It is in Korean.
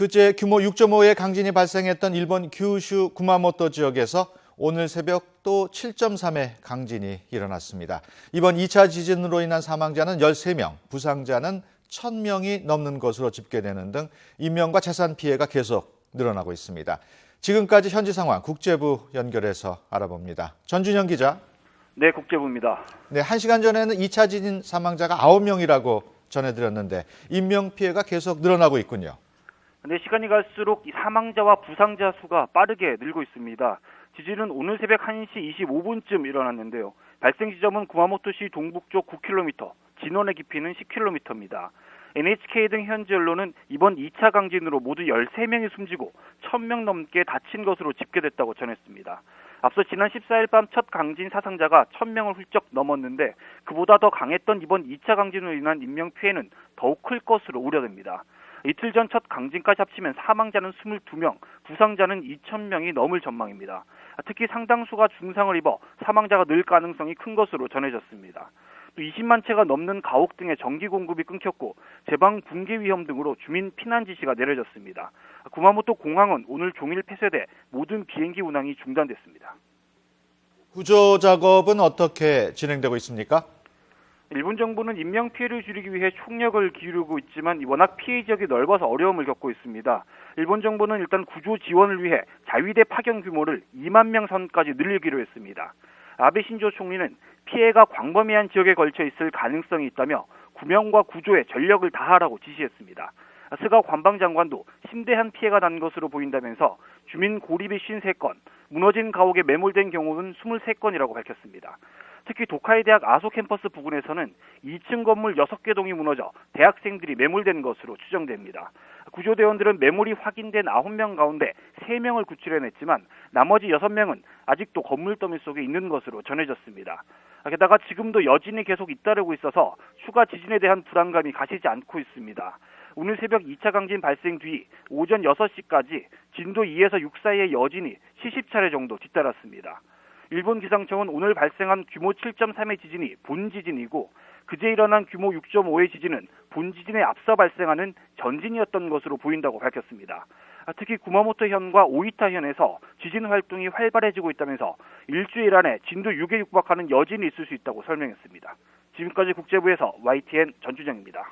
그제 규모 6.5의 강진이 발생했던 일본 규슈 구마모토 지역에서 오늘 새벽 또 7.3의 강진이 일어났습니다. 이번 2차 지진으로 인한 사망자는 13명, 부상자는 1,000명이 넘는 것으로 집계되는 등 인명과 재산 피해가 계속 늘어나고 있습니다. 지금까지 현지 상황 국제부 연결해서 알아봅니다. 전준영 기자. 네, 국제부입니다. 네, 1시간 전에는 2차 지진 사망자가 9명이라고 전해드렸는데 인명 피해가 계속 늘어나고 있군요. 네, 시간이 갈수록 이 사망자와 부상자 수가 빠르게 늘고 있습니다. 지진은 오늘 새벽 1시 25분쯤 일어났는데요. 발생 지점은 구마모토시 동북쪽 9km, 진원의 깊이는 10km입니다. NHK 등 현지 언론은 이번 2차 강진으로 모두 13명이 숨지고 1,000명 넘게 다친 것으로 집계됐다고 전했습니다. 앞서 지난 14일 밤 첫 강진 사상자가 1,000명을 훌쩍 넘었는데 그보다 더 강했던 이번 2차 강진으로 인한 인명 피해는 더욱 클 것으로 우려됩니다. 이틀 전 첫 강진까지 합치면 사망자는 22명, 부상자는 2,000명이 넘을 전망입니다. 특히 상당수가 중상을 입어 사망자가 늘 가능성이 큰 것으로 전해졌습니다. 또 20만 채가 넘는 가옥 등의 전기 공급이 끊겼고 제방 붕괴 위험 등으로 주민 피난 지시가 내려졌습니다. 구마모토 공항은 오늘 종일 폐쇄돼 모든 비행기 운항이 중단됐습니다. 구조 작업은 어떻게 진행되고 있습니까? 일본 정부는 인명 피해를 줄이기 위해 총력을 기울이고 있지만 워낙 피해 지역이 넓어서 어려움을 겪고 있습니다. 일본 정부는 일단 구조 지원을 위해 자위대 파견 규모를 2만 명 선까지 늘리기로 했습니다. 아베 신조 총리는 피해가 광범위한 지역에 걸쳐 있을 가능성이 있다며 구명과 구조에 전력을 다하라고 지시했습니다. 스가 관방장관도 심대한 피해가 난 것으로 보인다면서 주민 고립이 53건, 무너진 가옥에 매몰된 경우는 23건이라고 밝혔습니다. 특히 도카이 대학 아소 캠퍼스 부근에서는 2층 건물 6개 동이 무너져 대학생들이 매몰된 것으로 추정됩니다. 구조대원들은 매몰이 확인된 9명 가운데 3명을 구출해냈지만 나머지 6명은 아직도 건물 더미 속에 있는 것으로 전해졌습니다. 게다가 지금도 여진이 계속 잇따르고 있어서 추가 지진에 대한 불안감이 가시지 않고 있습니다. 오늘 새벽 2차 강진 발생 뒤 오전 6시까지 진도 2에서 6 사이의 여진이 70차례 정도 뒤따랐습니다. 일본 기상청은 오늘 발생한 규모 7.3의 지진이 본지진이고 그제 일어난 규모 6.5의 지진은 본지진에 앞서 발생하는 전진이었던 것으로 보인다고 밝혔습니다. 특히 구마모토현과 오이타현에서 지진 활동이 활발해지고 있다면서 일주일 안에 진도 6에 육박하는 여진이 있을 수 있다고 설명했습니다. 지금까지 국제부에서 YTN 전준영입니다.